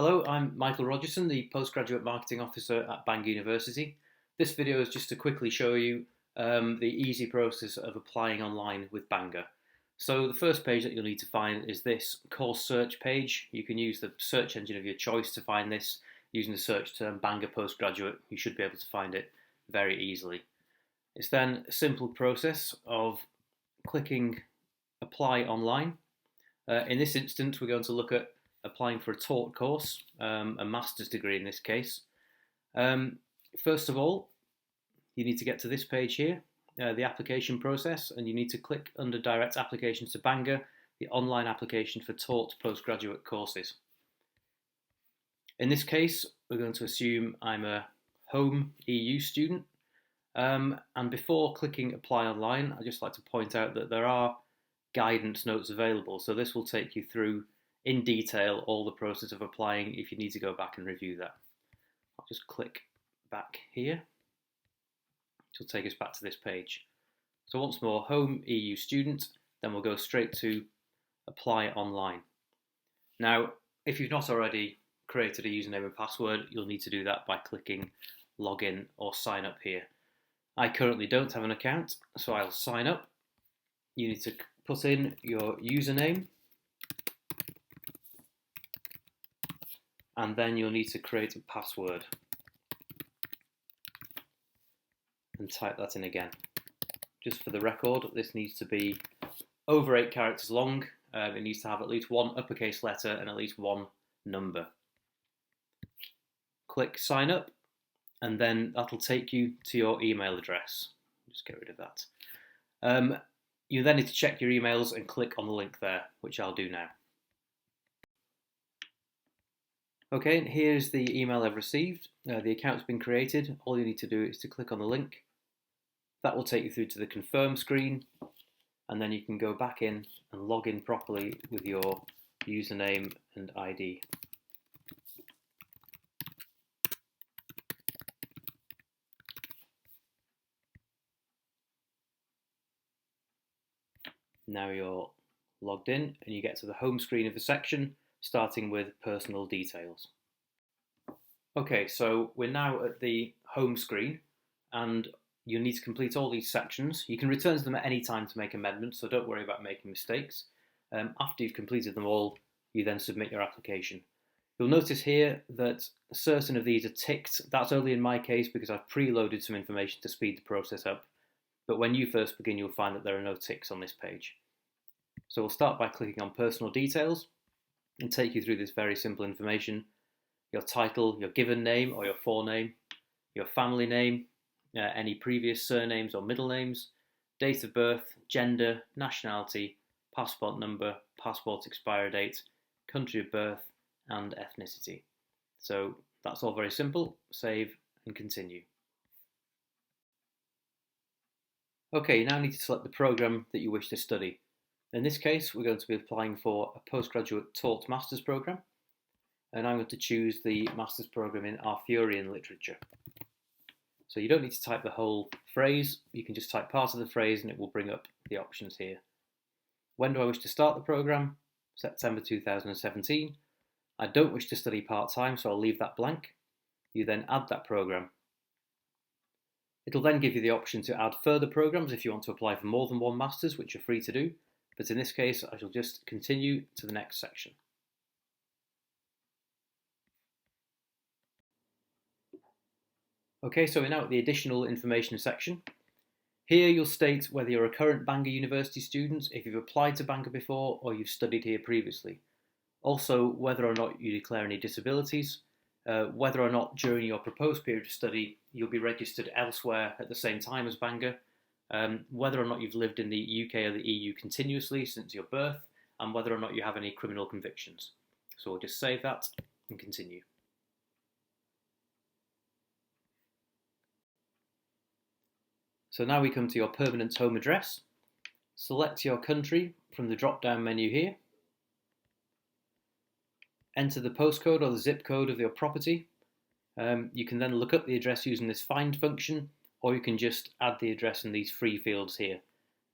Hello, I'm Michael Rogerson, the Postgraduate Marketing Officer at Bangor University. This video is just to quickly show you the easy process of applying online with Bangor. So the first page that you'll need to find is this course search page. You can use the search engine of your choice to find this using the search term Bangor Postgraduate. You should be able to find it very easily. It's then a simple process of clicking Apply Online. In this instance, we're going to look at applying for a taught course, a master's degree in this case. First of all, you need to get to this page here, the application process, and you need to click under Direct Applications to Bangor, the online application for taught postgraduate courses. In this case, we're going to assume I'm a home EU student, and before clicking Apply Online, I'd just like to point out that there are guidance notes available, so this will take you through in detail all the process of applying if you need to go back and review that. I'll just click back here. It'll take us back to this page. So once more, home EU student, then we'll go straight to apply online. Now, if you've not already created a username and password, you'll need to do that by clicking login or sign up here. I currently don't have an account, so I'll sign up. You need to put in your username, and then you'll need to create a password and type that in again. Just for the record, this needs to be over 8 characters long. It needs to have at least one uppercase letter and at least one number. Click sign up, and then that'll take you to your email address. Just get rid of that. You then need to check your emails and click on the link there, which I'll do now. Okay, and here's the email I've received. The account's been created. All you need to do is to click on the link. That will take you through to the confirm screen, and then you can go back in and log in properly with your username and ID. Now you're logged in and you get to the home screen of the section, starting with personal details. Okay, so we're now at the home screen and you'll need to complete all these sections. You can return to them at any time to make amendments, so don't worry about making mistakes. After you've completed them all, you then submit your application. You'll notice here that certain of these are ticked. That's only in my case because I've preloaded some information to speed the process up. But when you first begin, you'll find that there are no ticks on this page. So we'll start by clicking on personal details and take you through this very simple information: your title, your given name or your forename, your family name, any previous surnames or middle names, date of birth, gender, nationality, passport number, passport expiry date, country of birth, and ethnicity. So that's all very simple. Save and continue. Okay, you now need to select the programme that you wish to study. In this case, we're going to be applying for a postgraduate taught master's programme, and I'm going to choose the master's programme in Arthurian literature. So you don't need to type the whole phrase, you can just type part of the phrase and it will bring up the options here. When do I wish to start the programme? September 2017. I don't wish to study part-time, so I'll leave that blank. You then add that programme. It'll then give you the option to add further programmes if you want to apply for more than one master's, which you're free to do. But in this case, I shall just continue to the next section. Okay, so we're now at the additional information section. Here you'll state whether you're a current Bangor University student, if you've applied to Bangor before, or you've studied here previously. Also, whether or not you declare any disabilities, whether or not during your proposed period of study you'll be registered elsewhere at the same time as Bangor, whether or not you've lived in the UK or the EU continuously since your birth, and whether or not you have any criminal convictions. So we'll just save that and continue. So now we come to your permanent home address. Select your country from the drop-down menu here. Enter the postcode or the zip code of your property. You can then look up the address using this find function, or you can just add the address in these free fields here.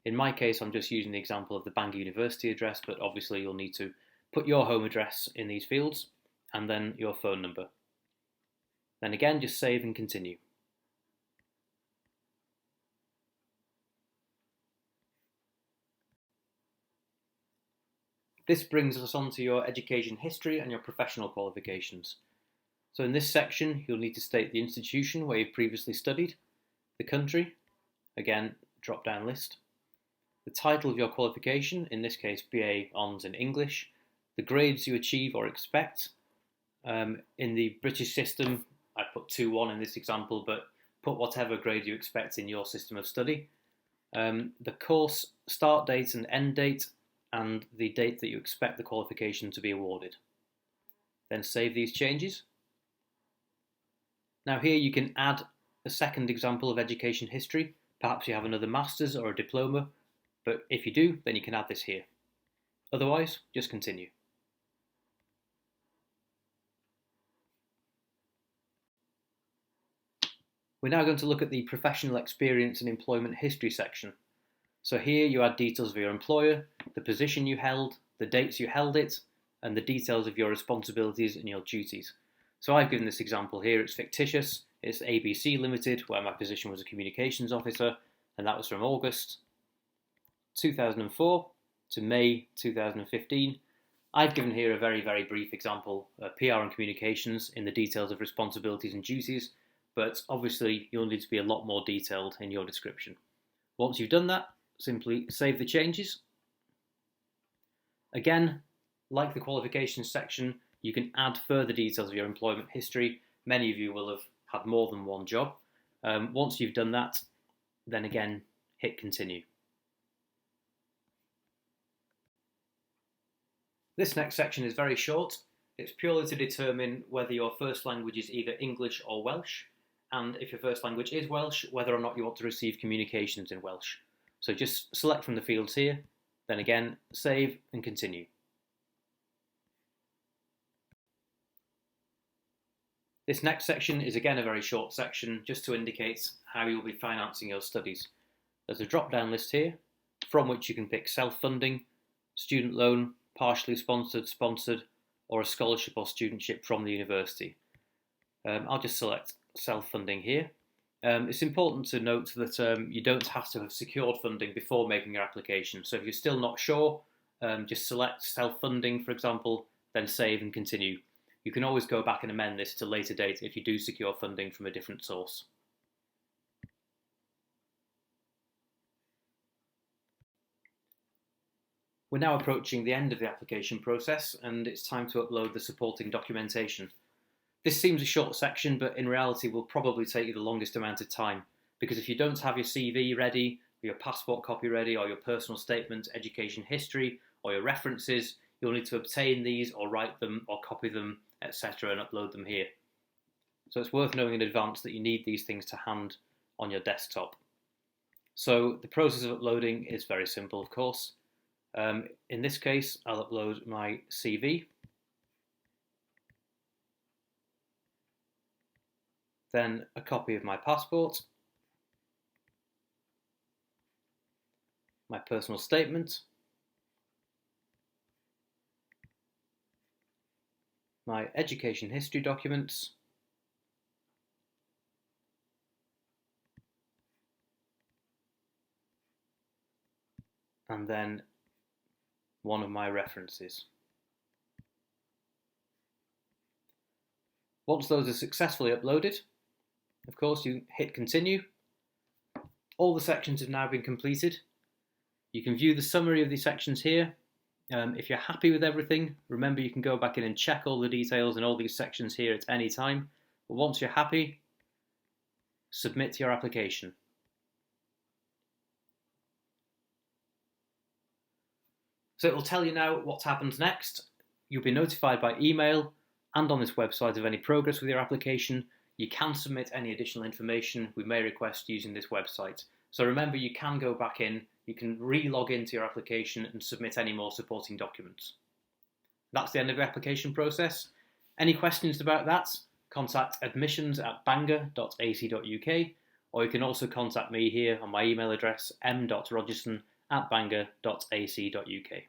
In my case, I'm just using the example of the Bangor University address, but obviously you'll need to put your home address in these fields. and then your phone number. Then again, just save and continue. This brings us on to your education history and your professional qualifications. So in this section, you'll need to state the institution where you've previously studied, the country, again, drop-down list, the title of your qualification, in this case BA Hons in English, the grades you achieve or expect. In the British system, I put 2-1 in this example, but put whatever grade you expect in your system of study. The course start date and end date, and the date that you expect the qualification to be awarded. Then save these changes. Now here you can add a second example of education history. Perhaps you have another master's or a diploma, but if you do, then you can add this here. Otherwise, just continue. We're now going to look at the professional experience and employment history section. So here you add details of your employer, the position you held, the dates you held it, and the details of your responsibilities and your duties. So I've given this example here, it's fictitious, it's ABC Limited, where my position was a communications officer, and that was from August 2004 to May 2015. I've given here a very, very brief example, PR and communications in the details of responsibilities and duties, but obviously you'll need to be a lot more detailed in your description. Once you've done that, simply save the changes. Again, like the qualifications section, you can add further details of your employment history. Many of you will have had more than one job. Once you've done that, then again, hit continue. This next section is very short. It's purely to determine whether your first language is either English or Welsh, and if your first language is Welsh, whether or not you want to receive communications in Welsh. So just select from the fields here, then again, save and continue. This next section is again a very short section, just to indicate how you'll be financing your studies. There's a drop-down list here, from which you can pick self-funding, student loan, partially sponsored, sponsored, or a scholarship or studentship from the university. I'll just select self-funding here. It's important to note that you don't have to have secured funding before making your application. So if you're still not sure, just select self-funding, for example, then save and continue. You can always go back and amend this to a later date if you do secure funding from a different source. We're now approaching the end of the application process, and it's time to upload the supporting documentation. This seems a short section, but in reality will probably take you the longest amount of time, because if you don't have your CV ready, your passport copy ready, or your personal statement, education history, or your references, you'll need to obtain these or write them or copy them, etc. and upload them here. So it's worth knowing in advance that you need these things to hand on your desktop. So the process of uploading is very simple, of course. In this case, I'll upload my CV, then a copy of my passport, my personal statement, my education history documents, and then one of my references. Once those are successfully uploaded, of course, you hit continue. All the sections have now been completed. You can view the summary of these sections here. If you're happy with everything, remember you can go back in and check all the details in all these sections here at any time. But once you're happy, submit your application. So it will tell you now what happens next. You'll be notified by email and on this website of any progress with your application. You can submit any additional information we may request using this website. So remember, you can go back in, you can re-log into your application and submit any more supporting documents. That's the end of the application process. Any questions about that? Contact admissions@bangor.ac.uk, or you can also contact me here on my email address m.rogerson@bangor.ac.uk.